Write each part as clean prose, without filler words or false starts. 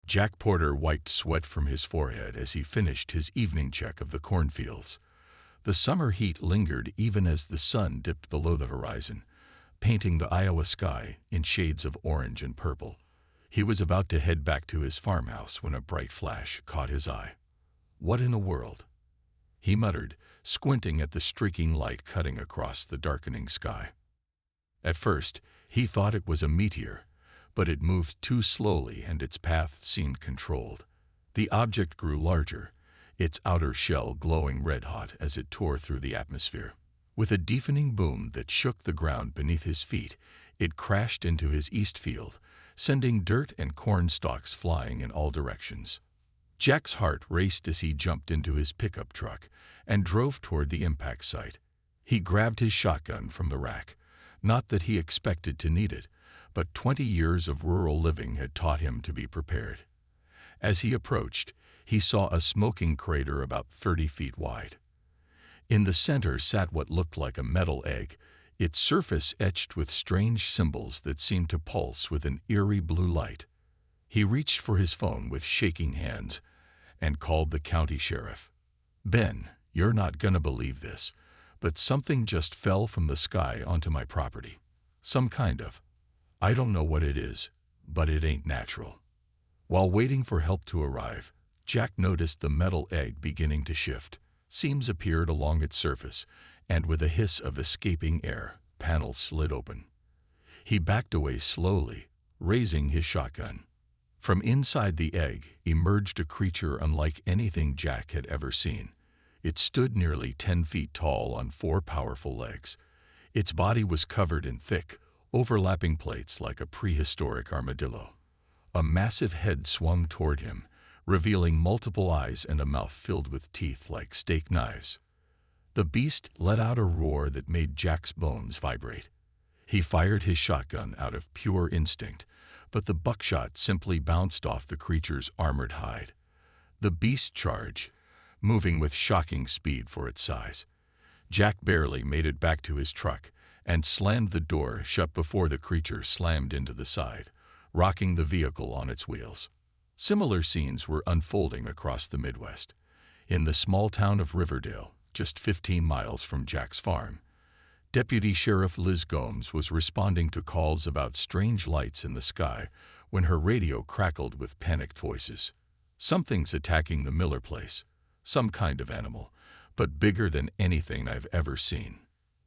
Jack Porter wiped sweat from his forehead as he finished his evening check of the cornfields. The summer heat lingered even as the sun dipped below the horizon, painting the Iowa sky in shades of orange and purple. He was about to head back to his farmhouse when a bright flash caught his eye. "What in the world?" he muttered, squinting at the streaking light cutting across the darkening sky. At first, he thought it was a meteor, but it moved too slowly and its path seemed controlled. The object grew larger, its outer shell glowing red-hot as it tore through the atmosphere. With a deafening boom that shook the ground beneath his feet, it crashed into his east field, sending dirt and corn stalks flying in all directions. Jack's heart raced as he jumped into his pickup truck and drove toward the impact site. He grabbed his shotgun from the rack, not that he expected to need it, but 20 years of rural living had taught him to be prepared. As he approached, he saw a smoking crater about 30 feet wide. In the center sat what looked like a metal egg, its surface etched with strange symbols that seemed to pulse with an eerie blue light. He reached for his phone with shaking hands and called the county sheriff. "Ben, you're not gonna believe this, but something just fell from the sky onto my property. Some kind of. I don't know what it is, but it ain't natural." While waiting for help to arrive, Jack noticed the metal egg beginning to shift. Seams appeared along its surface, and with a hiss of escaping air, panels slid open. He backed away slowly, raising his shotgun. From inside the egg emerged a creature unlike anything Jack had ever seen. It stood nearly 10 feet tall on 4 powerful legs. Its body was covered in thick, overlapping plates like a prehistoric armadillo. A massive head swung toward him, revealing multiple eyes and a mouth filled with teeth like steak knives. The beast let out a roar that made Jack's bones vibrate. He fired his shotgun out of pure instinct, but the buckshot simply bounced off the creature's armored hide. The beast charged, moving with shocking speed for its size. Jack barely made it back to his truck and slammed the door shut before the creature slammed into the side, rocking the vehicle on its wheels. Similar scenes were unfolding across the Midwest. In the small town of Riverdale, just 15 miles from Jack's farm, Deputy Sheriff Liz Gomes was responding to calls about strange lights in the sky when her radio crackled with panicked voices. "Something's attacking the Miller place. Some kind of animal, but bigger than anything I've ever seen.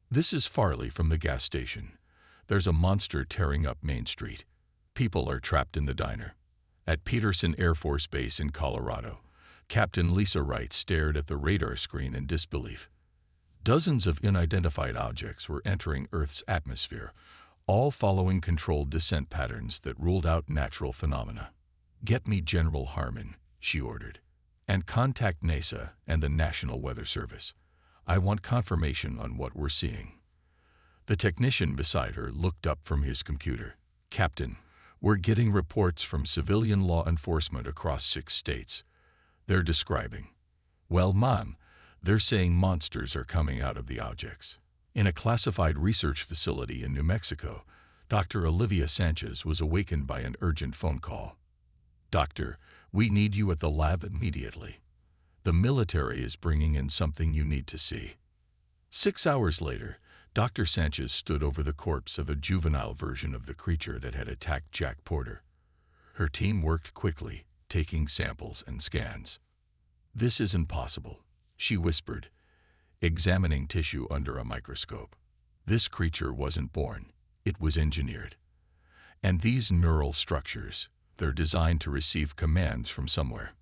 This is Farley from the gas station. There's a monster tearing up Main Street. People are trapped in the diner." At Peterson Air Force Base in Colorado, Captain Lisa Wright stared at the radar screen in disbelief. Dozens of unidentified objects were entering Earth's atmosphere, all following controlled descent patterns that ruled out natural phenomena. "Get me General Harmon," she ordered, "and contact NASA and the National Weather Service. I want confirmation on what we're seeing." The technician beside her looked up from his computer. "Captain, we're getting reports from civilian law enforcement across 6 states. They're describing. Well, Mom, they're saying monsters are coming out of the objects." In a classified research facility in New Mexico, Dr. Olivia Sanchez was awakened by an urgent phone call. "Doctor, we need you at the lab immediately. The military is bringing in something you need to see." 6 hours later, Dr. Sanchez stood over the corpse of a juvenile version of the creature that had attacked Jack Porter. Her team worked quickly, taking samples and scans. "This isn't possible," she whispered, examining tissue under a microscope. "This creature wasn't born, it was engineered. And these neural structures, they're designed to receive commands from somewhere."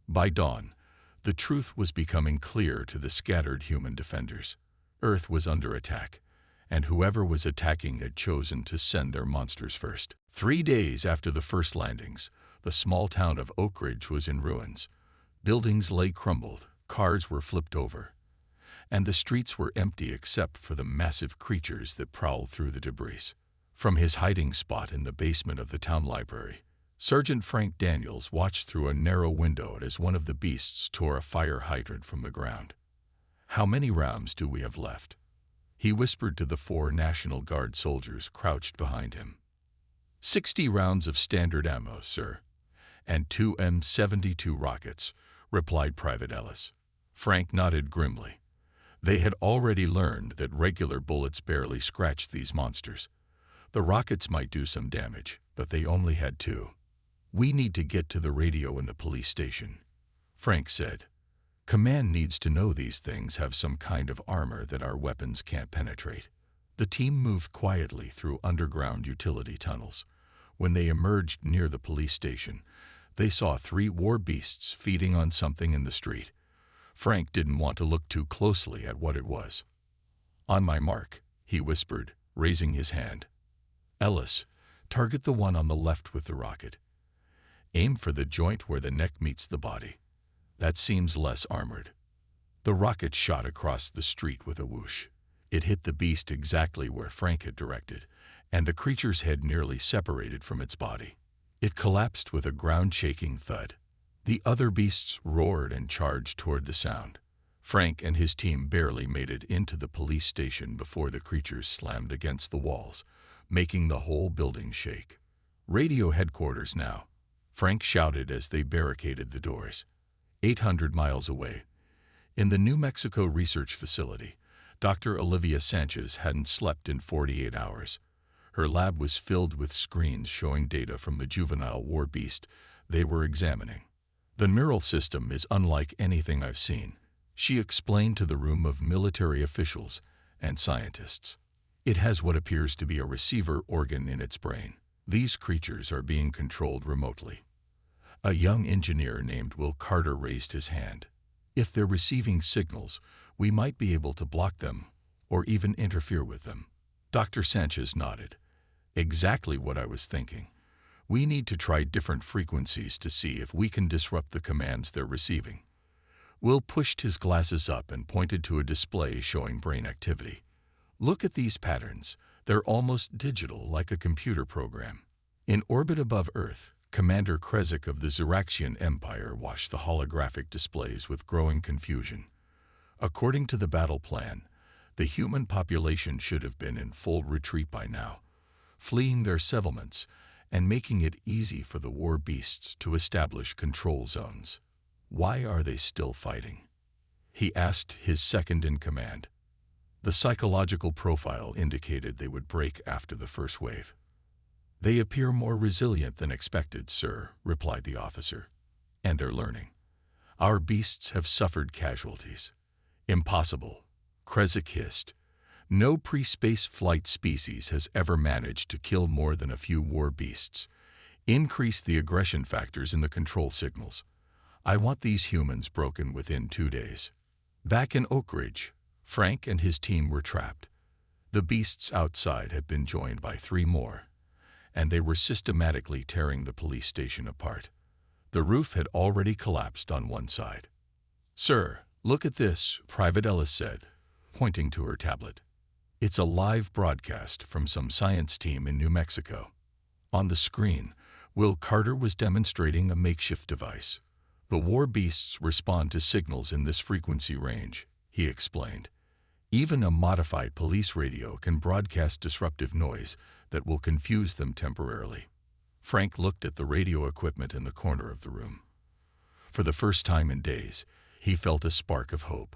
By dawn, the truth was becoming clear to the scattered human defenders. Earth was under attack, and whoever was attacking had chosen to send their monsters first. 3 days after the first landings, the small town of Oak Ridge was in ruins. Buildings lay crumbled, cars were flipped over, and the streets were empty except for the massive creatures that prowled through the debris. From his hiding spot in the basement of the town library, Sergeant Frank Daniels watched through a narrow window as one of the beasts tore a fire hydrant from the ground. "How many rounds do we have left?" he whispered to the 4 National Guard soldiers crouched behind him. 60 rounds of standard ammo, sir. "And two M72 rockets," replied Private Ellis. Frank nodded grimly. They had already learned that regular bullets barely scratched these monsters. The rockets might do some damage, but they only had two. "We need to get to the radio in the police station," Frank said. "Command needs to know these things have some kind of armor that our weapons can't penetrate." The team moved quietly through underground utility tunnels. When they emerged near the police station, they saw three war beasts feeding on something in the street. Frank didn't want to look too closely at what it was. "On my mark," he whispered, raising his hand. "Ellis, target the one on the left with the rocket. Aim for the joint where the neck meets the body. That seems less armored." The rocket shot across the street with a whoosh. It hit the beast exactly where Frank had directed, and the creature's head nearly separated from its body. It collapsed with a ground-shaking thud. The other beasts roared and charged toward the sound. Frank and his team barely made it into the police station before the creatures slammed against the walls, making the whole building shake. "Radio headquarters now," Frank shouted as they barricaded the doors. 800 miles away, in the New Mexico Research Facility, Dr. Olivia Sanchez hadn't slept in 48 hours. Her lab was filled with screens showing data from the juvenile war beast they were examining. "The neural system is unlike anything I've seen," she explained to the room of military officials and scientists. "It has what appears to be a receiver organ in its brain. These creatures are being controlled remotely." A young engineer named Will Carter raised his hand. "If they're receiving signals, we might be able to block them or even interfere with them." Dr. Sanchez nodded. "Exactly what I was thinking. We need to try different frequencies to see if we can disrupt the commands they're receiving." Will pushed his glasses up and pointed to a display showing brain activity. "Look at these patterns. They're almost digital, like a computer program." In orbit above Earth, Commander Krezek of the Xeraxian Empire watched the holographic displays with growing confusion. According to the battle plan, the human population should have been in full retreat by now, fleeing their settlements and making it easy for the war beasts to establish control zones. "Why are they still fighting?" he asked his second-in-command. The psychological profile indicated they would break after the first wave. "They appear more resilient than expected, sir," replied the officer. "And they're learning. Our beasts have suffered casualties." "Impossible," Krezek hissed. "No pre-space flight species has ever managed to kill more than a few war beasts. Increase the aggression factors in the control signals. I want these humans broken within 2 days." Back in Oak Ridge, Frank and his team were trapped. The beasts outside had been joined by 3 more, and they were systematically tearing the police station apart. The roof had already collapsed on one side. "Sir, look at this," Private Ellis said, pointing to her tablet. "It's a live broadcast from some science team in New Mexico." On the screen, Will Carter was demonstrating a makeshift device. "The war beasts respond to signals in this frequency range," he explained. "Even a modified police radio can broadcast disruptive noise that will confuse them temporarily." Frank looked at the radio equipment in the corner of the room. For the first time in days, he felt a spark of hope.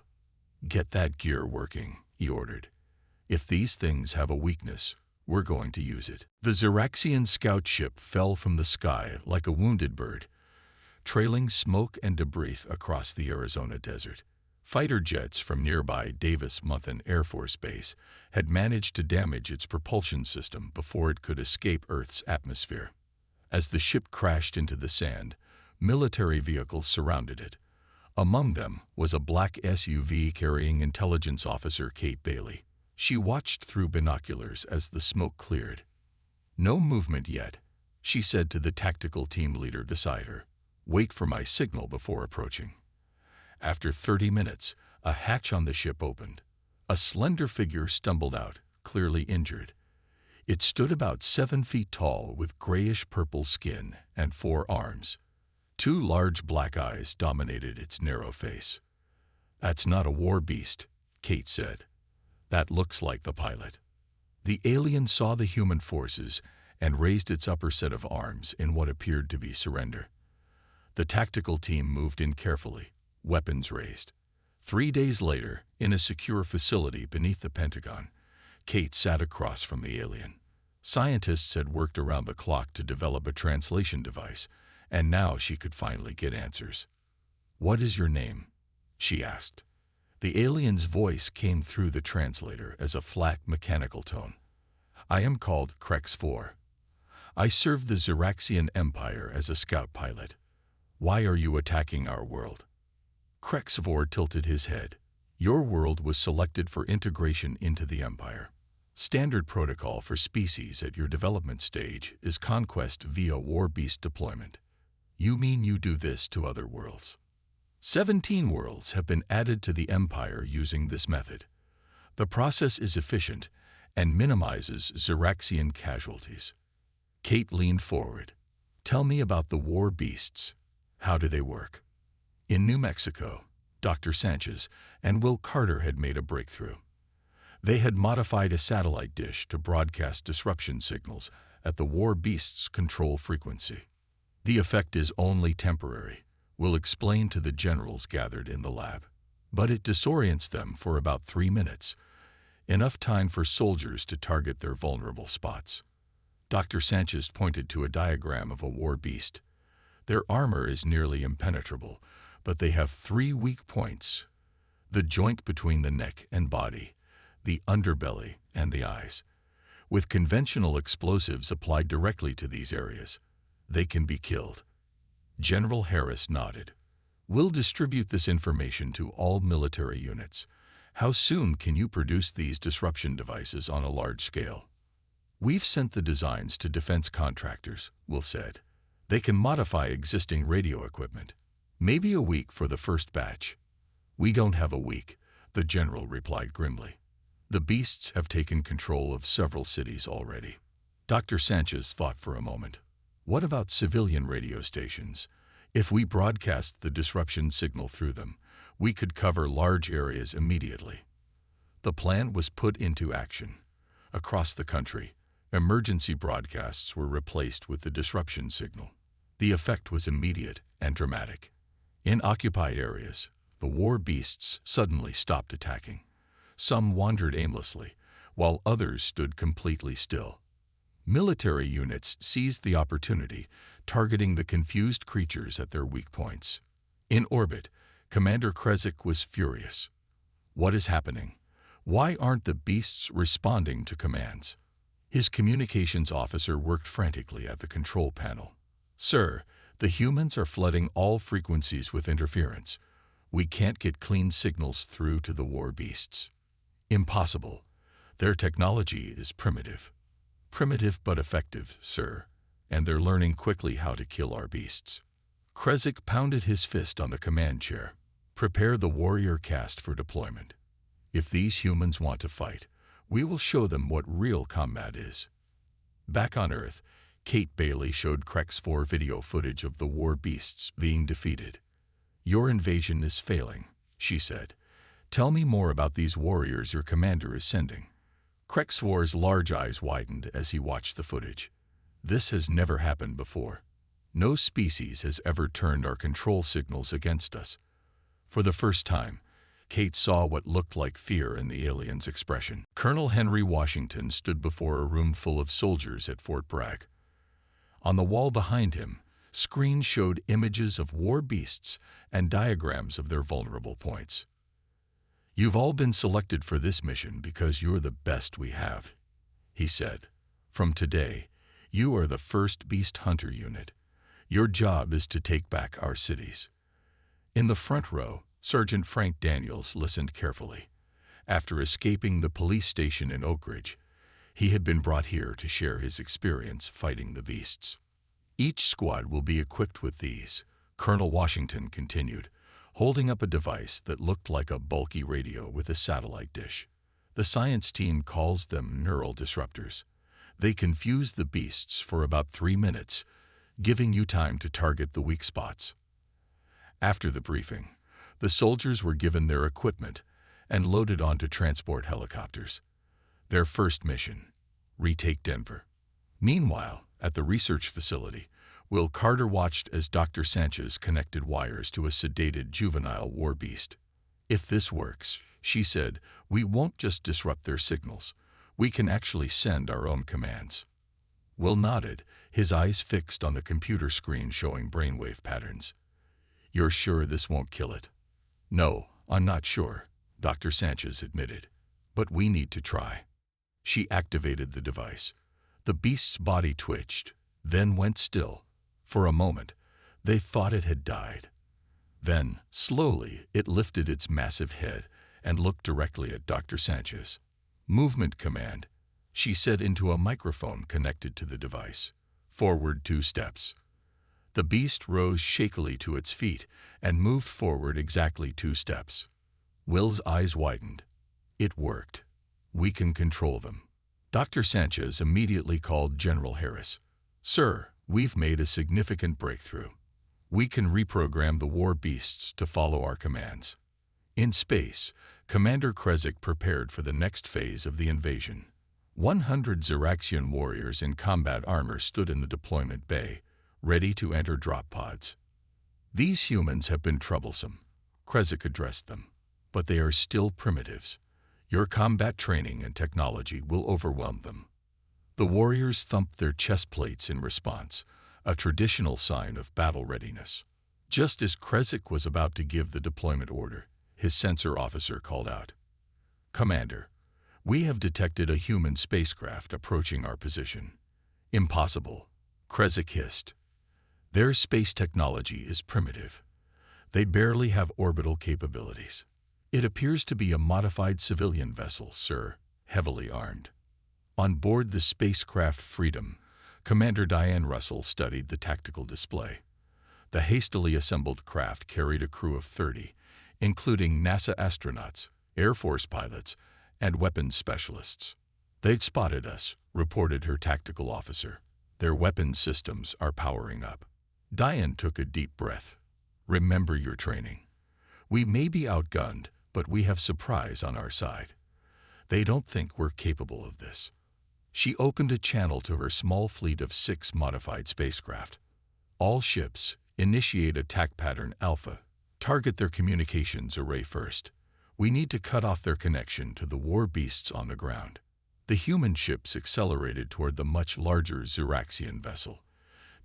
"Get that gear working," he ordered. "If these things have a weakness, we're going to use it." The Xeraxian scout ship fell from the sky like a wounded bird, trailing smoke and debris across the Arizona desert. Fighter jets from nearby Davis-Monthan Air Force Base had managed to damage its propulsion system before it could escape Earth's atmosphere. As the ship crashed into the sand, military vehicles surrounded it. Among them was a black SUV carrying Intelligence Officer Kate Bailey. She watched through binoculars as the smoke cleared. "No movement yet," she said to the tactical team leader beside her. "Wait for my signal before approaching." After 30 minutes, a hatch on the ship opened. A slender figure stumbled out, clearly injured. It stood about 7 feet tall with grayish-purple skin and 4 arms. 2 large black eyes dominated its narrow face. "That's not a war beast," Kate said. "That looks like the pilot." The alien saw the human forces and raised its upper set of arms in what appeared to be surrender. The tactical team moved in carefully, weapons raised. 3 days later, in a secure facility beneath the Pentagon, Kate sat across from the alien. Scientists had worked around the clock to develop a translation device, and now she could finally get answers. "What is your name?" she asked. The alien's voice came through the translator as a flat, mechanical tone. "I am called Krex-4. I serve the Xeraxian Empire as a scout pilot. Why are you attacking our world?" Krex-4 tilted his head. "Your world was selected for integration into the Empire. Standard protocol for species at your development stage is conquest via war beast deployment. You mean you do this to other worlds?" 17 worlds have been added to the Empire using this method. The process is efficient and minimizes Xeraxian casualties. Kate leaned forward. "Tell me about the war beasts. How do they work?" In New Mexico, Dr. Sanchez and Will Carter had made a breakthrough. They had modified a satellite dish to broadcast disruption signals at the war beast's control frequency. The effect is only temporary, Will explain to the generals gathered in the lab. But it disorients them for about 3 minutes, enough time for soldiers to target their vulnerable spots. Dr. Sanchez pointed to a diagram of a war beast. Their armor is nearly impenetrable, but they have 3 weak points: the joint between the neck and body, the underbelly, and the eyes. With conventional explosives applied directly to these areas, they can be killed. General Harris nodded. "We'll distribute this information to all military units. How soon can you produce these disruption devices on a large scale?" "We've sent the designs to defense contractors," Will said. "They can modify existing radio equipment. Maybe a week for the first batch." "We don't have a week," the general replied grimly. "The beasts have taken control of several cities already." Dr. Sanchez thought for a moment. "What about civilian radio stations? If we broadcast the disruption signal through them, we could cover large areas immediately." The plan was put into action. Across the country, emergency broadcasts were replaced with the disruption signal. The effect was immediate and dramatic. In occupied areas, the war beasts suddenly stopped attacking. Some wandered aimlessly, while others stood completely still. Military units seized the opportunity, targeting the confused creatures at their weak points. In orbit, Commander Krezek was furious. "What is happening? Why aren't the beasts responding to commands?" His communications officer worked frantically at the control panel. "Sir, the humans are flooding all frequencies with interference. We can't get clean signals through to the war beasts." "Impossible. Their technology is primitive." "Primitive but effective, sir, and they're learning quickly how to kill our beasts." Krezek pounded his fist on the command chair. "Prepare the warrior caste for deployment. If these humans want to fight, we will show them what real combat is." Back on Earth, Kate Bailey showed Krex-4 video footage of the war beasts being defeated. "Your invasion is failing," she said. "Tell me more about these warriors your commander is sending." Krex-4's large eyes widened as he watched the footage. "This has never happened before. No species has ever turned our control signals against us." For the first time, Kate saw what looked like fear in the alien's expression. Colonel Henry Washington stood before a room full of soldiers at Fort Bragg. On the wall behind him, screens showed images of war beasts and diagrams of their vulnerable points. "You've all been selected for this mission because you're the best we have," he said. "From today, you are the first Beast Hunter unit. Your job is to take back our cities." In the front row, Sergeant Frank Daniels listened carefully. After escaping the police station in Oak Ridge, he had been brought here to share his experience fighting the beasts. "Each squad will be equipped with these," Colonel Washington continued, holding up a device that looked like a bulky radio with a satellite dish. "The science team calls them neural disruptors. They confuse the beasts for about 3 minutes, giving you time to target the weak spots." After the briefing, the soldiers were given their equipment and loaded onto transport helicopters. Their first mission: retake Denver. Meanwhile, at the research facility, Will Carter watched as Dr. Sanchez connected wires to a sedated juvenile war beast. If this works, she said, we won't just disrupt their signals. We can actually send our own commands. Will nodded, his eyes fixed on the computer screen showing brainwave patterns. You're sure this won't kill it? No, I'm not sure, Dr. Sanchez admitted. But we need to try. She activated the device. The beast's body twitched, then went still. For a moment, they thought it had died. Then, slowly, it lifted its massive head and looked directly at Dr. Sanchez. Movement command, she said into a microphone connected to the device. Forward 2 steps. The beast rose shakily to its feet and moved forward exactly 2 steps. Will's eyes widened. It worked. We can control them. Dr. Sanchez immediately called General Harris. Sir, we've made a significant breakthrough. We can reprogram the war beasts to follow our commands. In space, Commander Krezek prepared for the next phase of the invasion. 100 Ziraxian warriors in combat armor stood in the deployment bay, ready to enter drop pods. These humans have been troublesome, Krezek addressed them, but they are still primitives. Your combat training and technology will overwhelm them. The warriors thumped their chest plates in response, a traditional sign of battle readiness. Just as Krezek was about to give the deployment order, his sensor officer called out, Commander, we have detected a human spacecraft approaching our position. Impossible, Krezek hissed. Their space technology is primitive. They barely have orbital capabilities. It appears to be a modified civilian vessel, sir, heavily armed. On board the spacecraft Freedom, Commander Diane Russell studied the tactical display. The hastily assembled craft carried a crew of 30, including NASA astronauts, Air Force pilots, and weapons specialists. They'd spotted us, reported her tactical officer. Their weapons systems are powering up. Diane took a deep breath. Remember your training. We may be outgunned, but we have surprise on our side. They don't think we're capable of this. She opened a channel to her small fleet of 6 modified spacecraft. All ships, initiate attack pattern Alpha. Target their communications array first. We need to cut off their connection to the war beasts on the ground. The human ships accelerated toward the much larger Ziraxian vessel.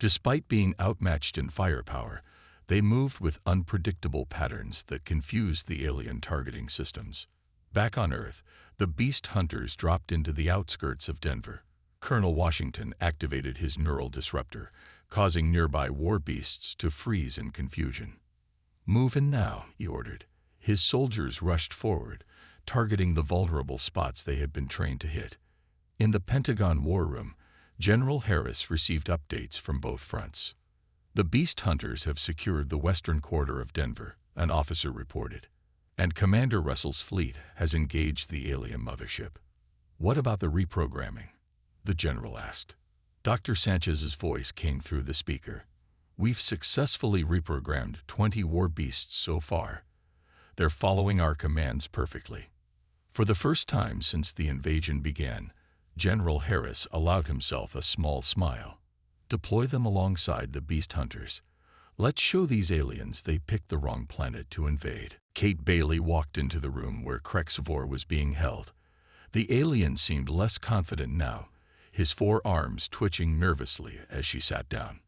Despite being outmatched in firepower, they moved with unpredictable patterns that confused the alien targeting systems. Back on Earth, the beast hunters dropped into the outskirts of Denver. Colonel Washington activated his neural disruptor, causing nearby war beasts to freeze in confusion. Move in now, he ordered. His soldiers rushed forward, targeting the vulnerable spots they had been trained to hit. In the Pentagon War Room, General Harris received updates from both fronts. The beast hunters have secured the western quarter of Denver, an officer reported, and Commander Russell's fleet has engaged the alien mothership. What about the reprogramming? The general asked. Dr. Sanchez's voice came through the speaker. We've successfully reprogrammed 20 war beasts so far. They're following our commands perfectly. For the first time since the invasion began, General Harris allowed himself a small smile. Deploy them alongside the beast hunters. Let's show these aliens they picked the wrong planet to invade. Kate Bailey walked into the room where Krexvor was being held. The alien seemed less confident now, his 4 arms twitching nervously as she sat down.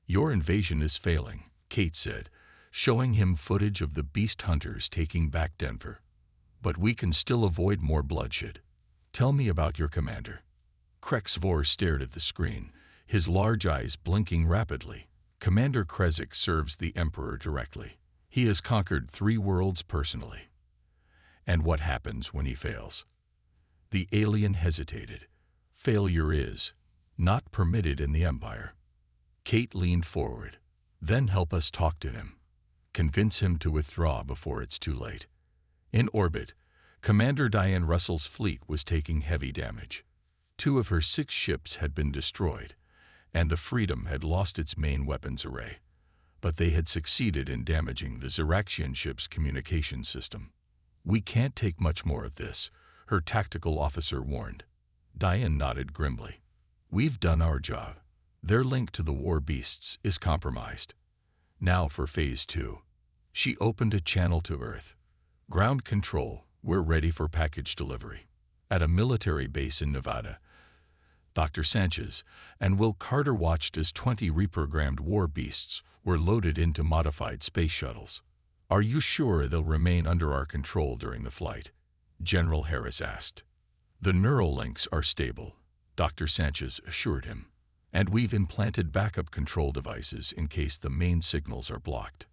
Your invasion is failing, Kate said, showing him footage of the beast hunters taking back Denver. But we can still avoid more bloodshed. Tell me about your commander. Krexvor stared at the screen, his large eyes blinking rapidly. Commander Krezek serves the Emperor directly. He has conquered 3 worlds personally. And what happens when he fails? The alien hesitated. Failure is not permitted in the Empire. Kate leaned forward. Then help us talk to him. Convince him to withdraw before it's too late. In orbit, Commander Diane Russell's fleet was taking heavy damage. 2 of her 6 ships had been destroyed, and the Freedom had lost its main weapons array. But they had succeeded in damaging the Ziraxian ship's communication system. We can't take much more of this, her tactical officer warned. Diane nodded grimly. We've done our job. Their link to the war beasts is compromised. Now for Phase 2. She opened a channel to Earth. Ground control, we're ready for package delivery. At a military base in Nevada, Dr. Sanchez and Will Carter watched as 20 reprogrammed war beasts were loaded into modified space shuttles. "Are you sure they'll remain under our control during the flight?" General Harris asked. "The neural links are stable," Dr. Sanchez assured him. "And we've implanted backup control devices in case the main signals are blocked.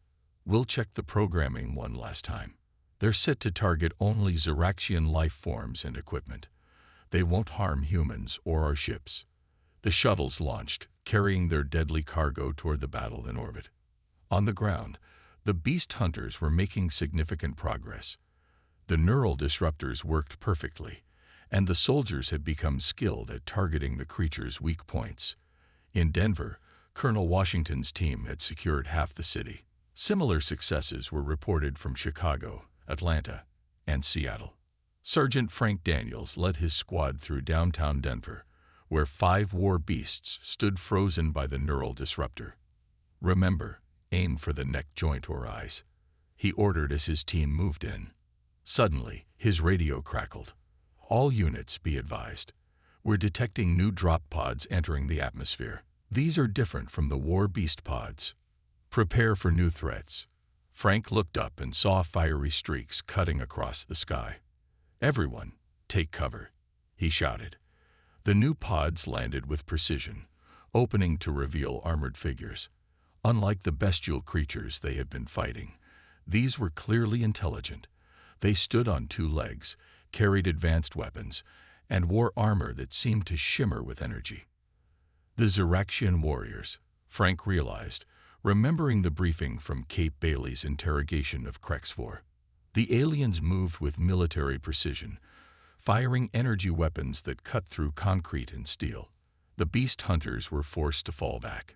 We'll check the programming one last time. They're set to target only Zeraxian life forms and equipment. They won't harm humans or our ships." The shuttles launched, carrying their deadly cargo toward the battle in orbit. On the ground, the beast hunters were making significant progress. The neural disruptors worked perfectly, and the soldiers had become skilled at targeting the creature's weak points. In Denver, Colonel Washington's team had secured half the city. Similar successes were reported from Chicago, Atlanta, and Seattle. Sergeant Frank Daniels led his squad through downtown Denver, where 5 war beasts stood frozen by the neural disruptor. "Remember, aim for the neck joint or eyes," he ordered as his team moved in. Suddenly, his radio crackled. "All units, be advised. We're detecting new drop pods entering the atmosphere. These are different from the war beast pods. Prepare for new threats." Frank looked up and saw fiery streaks cutting across the sky. "Everyone, take cover," he shouted. The new pods landed with precision, opening to reveal armored figures. Unlike the bestial creatures they had been fighting, these were clearly intelligent. They stood on 2 legs, carried advanced weapons, and wore armor that seemed to shimmer with energy. The Zeraxian warriors, Frank realized, remembering the briefing from Cape Bailey's interrogation of Krexvor. The aliens moved with military precision, firing energy weapons that cut through concrete and steel. The beast hunters were forced to fall back.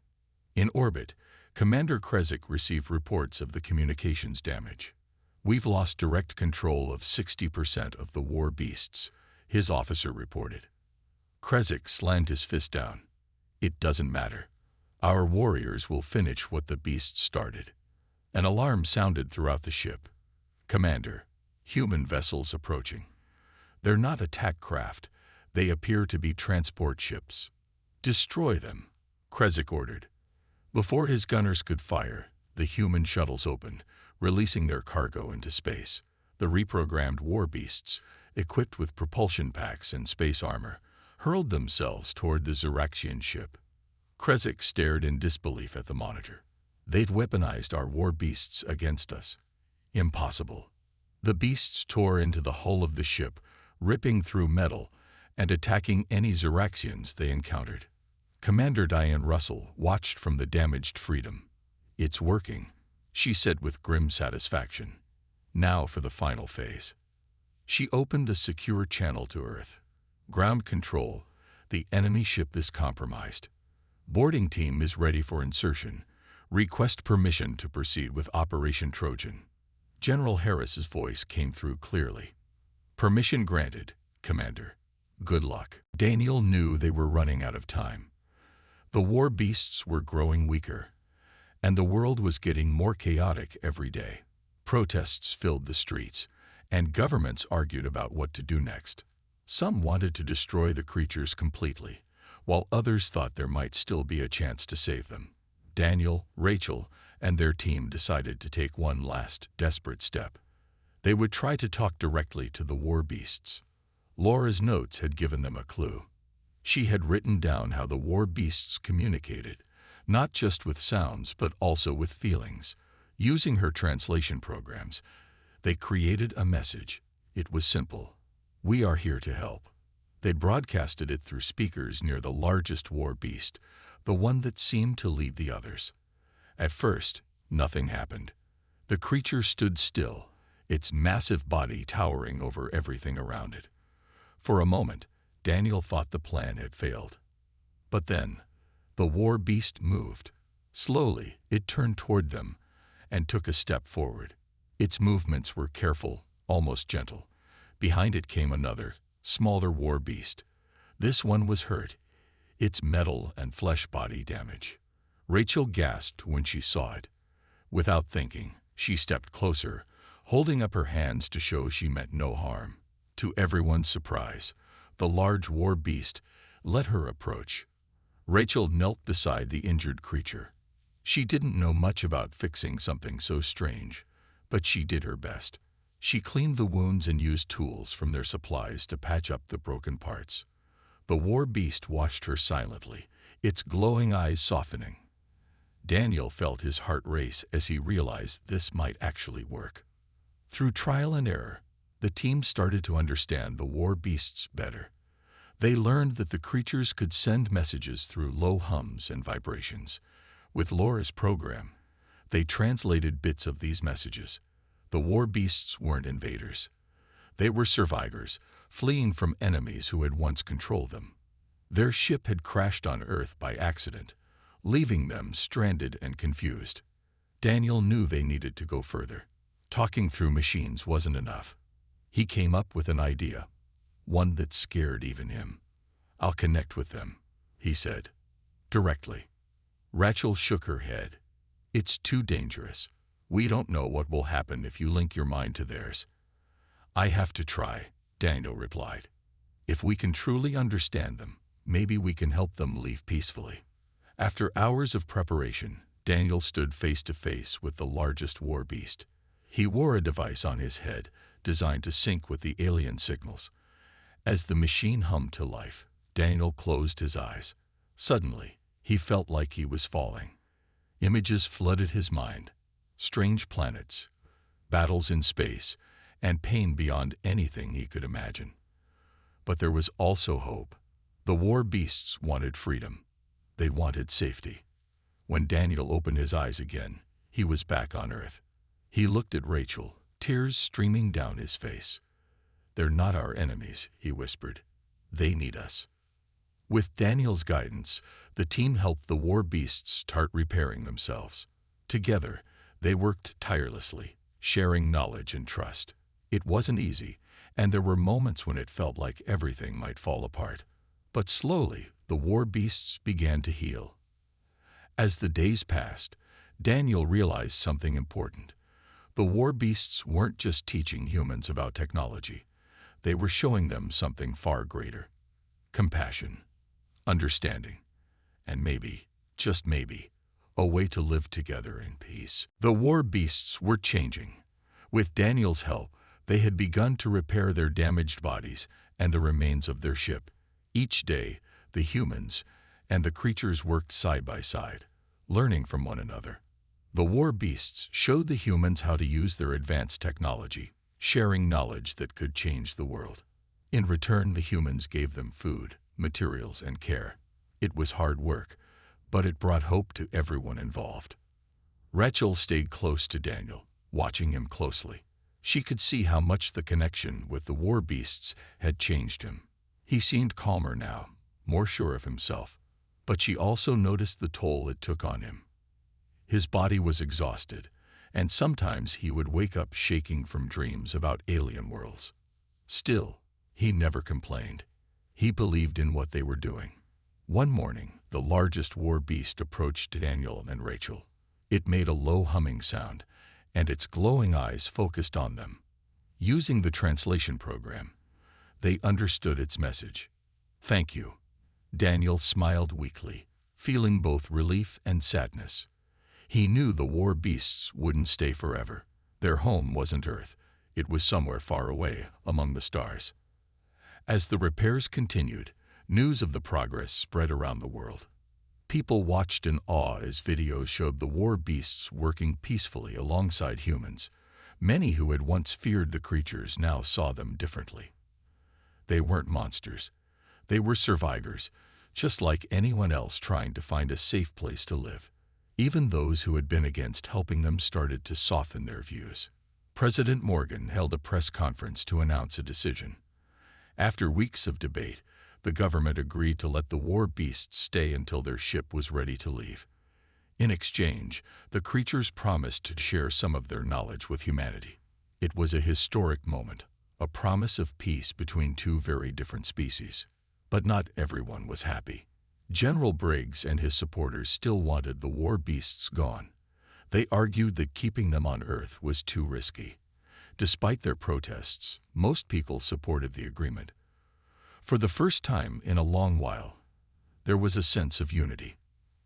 In orbit, Commander Krezek received reports of the communications damage. "We've lost direct control of 60% of the war beasts," his officer reported. Krezek slammed his fist down. "It doesn't matter. Our warriors will finish what the beasts started." An alarm sounded throughout the ship. "Commander, human vessels approaching. They're not attack craft. They appear to be transport ships. Destroy them," Krezek ordered. Before his gunners could fire, the human shuttles opened, releasing their cargo into space. The reprogrammed war beasts, equipped with propulsion packs and space armor, hurled themselves toward the Zeraxian ship. Krezek stared in disbelief at the monitor. "They'd weaponized our war beasts against us. Impossible." The beasts tore into the hull of the ship, ripping through metal and attacking any Zeraxians they encountered. Commander Diane Russell watched from the damaged Freedom. "It's working," she said with grim satisfaction. "Now for the final phase." She opened a secure channel to Earth. "Ground control, the enemy ship is compromised. Boarding team is ready for insertion. Request permission to proceed with Operation Trojan." General Harris's voice came through clearly. "Permission granted, Commander. Good luck." Daniel knew they were running out of time. The war beasts were growing weaker, and the world was getting more chaotic every day. Protests filled the streets, and governments argued about what to do next. Some wanted to destroy the creatures completely, while others thought there might still be a chance to save them. Daniel, Rachel, and their team decided to take one last, desperate step. They would try to talk directly to the war beasts. Laura's notes had given them a clue. She had written down how the war beasts communicated, not just with sounds but also with feelings. Using her translation programs, they created a message. It was simple. "We are here to help." They broadcasted it through speakers near the largest war beast, the one that seemed to lead the others. At first, nothing happened. The creature stood still, its massive body towering over everything around it. For a moment, Daniel thought the plan had failed. But then, the war beast moved. Slowly, it turned toward them and took a step forward. Its movements were careful, almost gentle. Behind it came another, smaller war beast. This one was hurt. its metal and flesh body damage. Rachel gasped when she saw it. Without thinking, she stepped closer, holding up her hands to show she meant no harm. To everyone's surprise, the large war beast let her approach. Rachel knelt beside the injured creature. She didn't know much about fixing something so strange, but she did her best. She cleaned the wounds and used tools from their supplies to patch up the broken parts. The war beast watched her silently, its glowing eyes softening. Daniel felt his heart race as he realized this might actually work. Through trial and error, the team started to understand the war beasts better. They learned that the creatures could send messages through low hums and vibrations. With Laura's program, they translated bits of these messages. The war beasts weren't invaders. They were survivors, fleeing from enemies who had once controlled them. Their ship had crashed on Earth by accident, leaving them stranded and confused. Daniel knew they needed to go further. Talking through machines wasn't enough. He came up with an idea, one that scared even him. "I'll connect with them," he said, directly. Rachel shook her head. "It's too dangerous. We don't know what will happen if you link your mind to theirs." "I have to try," Daniel replied. "If we can truly understand them, maybe we can help them leave peacefully." After hours of preparation, Daniel stood face to face with the largest war beast. He wore a device on his head designed to sync with the alien signals. As the machine hummed to life, Daniel closed his eyes. Suddenly, he felt like he was falling. Images flooded his mind. Strange planets, battles in space, and pain beyond anything he could imagine. But there was also hope. The war beasts wanted freedom. They wanted safety. When Daniel opened his eyes again, he was back on Earth. He looked at Rachel, tears streaming down his face. "They're not our enemies," he whispered. "They need us." With Daniel's guidance, the team helped the war beasts start repairing themselves. Together, they worked tirelessly, sharing knowledge and trust. It wasn't easy, and there were moments when it felt like everything might fall apart. But slowly, the war beasts began to heal. As the days passed, Daniel realized something important. The war beasts weren't just teaching humans about technology. They were showing them something far greater: compassion, understanding, and maybe, just maybe, a way to live together in peace. The war beasts were changing. With Daniel's help, they had begun to repair their damaged bodies and the remains of their ship. Each day, the humans and the creatures worked side by side, learning from one another. The war beasts showed the humans how to use their advanced technology, sharing knowledge that could change the world. In return, the humans gave them food, materials, and care. It was hard work, but it brought hope to everyone involved. Rachel stayed close to Daniel, watching him closely. She could see how much the connection with the war beasts had changed him. He seemed calmer now, more sure of himself. But she also noticed the toll it took on him. His body was exhausted, and sometimes he would wake up shaking from dreams about alien worlds. Still, he never complained. He believed in what they were doing. One morning, the largest war beast approached Daniel and Rachel. It made a low humming sound, and its glowing eyes focused on them. Using the translation program, they understood its message. "Thank you." Daniel smiled weakly, feeling both relief and sadness. He knew the war beasts wouldn't stay forever. Their home wasn't Earth. It was somewhere far away, among the stars. As the repairs continued, news of the progress spread around the world. People watched in awe as videos showed the war beasts working peacefully alongside humans. Many who had once feared the creatures now saw them differently. They weren't monsters. They were survivors, just like anyone else trying to find a safe place to live. Even those who had been against helping them started to soften their views. President Morgan held a press conference to announce a decision. After weeks of debate, the government agreed to let the war beasts stay until their ship was ready to leave. In exchange, the creatures promised to share some of their knowledge with humanity. It was a historic moment, a promise of peace between two very different species. But not everyone was happy. General Briggs and his supporters still wanted the war beasts gone. They argued that keeping them on Earth was too risky. Despite their protests, most people supported the agreement. For the first time in a long while, there was a sense of unity.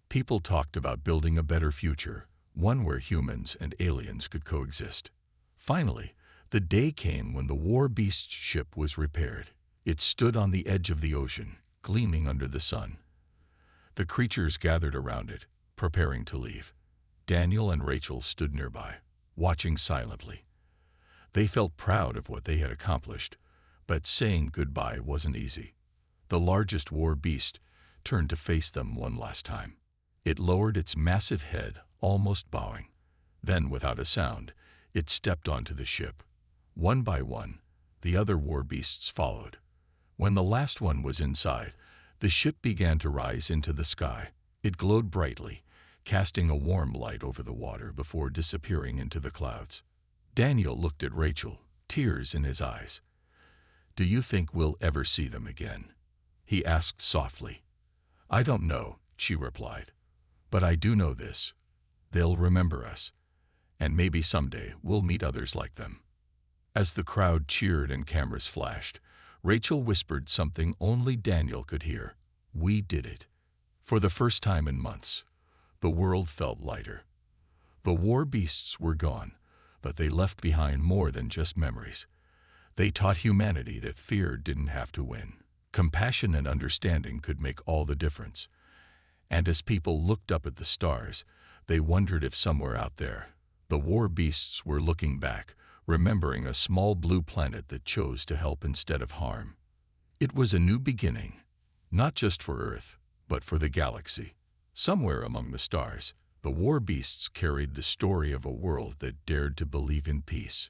People talked about building a better future, one where humans and aliens could coexist. Finally, the day came when the war beast's ship was repaired. It stood on the edge of the ocean, gleaming under the sun. The creatures gathered around it, preparing to leave. Daniel and Rachel stood nearby, watching silently. They felt proud of what they had accomplished, but saying goodbye wasn't easy. The largest war beast turned to face them one last time. It lowered its massive head, almost bowing. Then, without a sound, it stepped onto the ship. One by one, the other war beasts followed. When the last one was inside, the ship began to rise into the sky. It glowed brightly, casting a warm light over the water before disappearing into the clouds. Daniel looked at Rachel, tears in his eyes. "Do you think we'll ever see them again?" he asked softly. "I don't know," she replied. "But I do know this. They'll remember us, and maybe someday we'll meet others like them." As the crowd cheered and cameras flashed, Rachel whispered something only Daniel could hear. "We did it." For the first time in months, the world felt lighter. The war beasts were gone, but they left behind more than just memories. They taught humanity that fear didn't have to win. Compassion and understanding could make all the difference. And as people looked up at the stars, they wondered if somewhere out there, the war beasts were looking back, remembering a small blue planet that chose to help instead of harm. It was a new beginning, not just for Earth, but for the galaxy. Somewhere among the stars, the war beasts carried the story of a world that dared to believe in peace.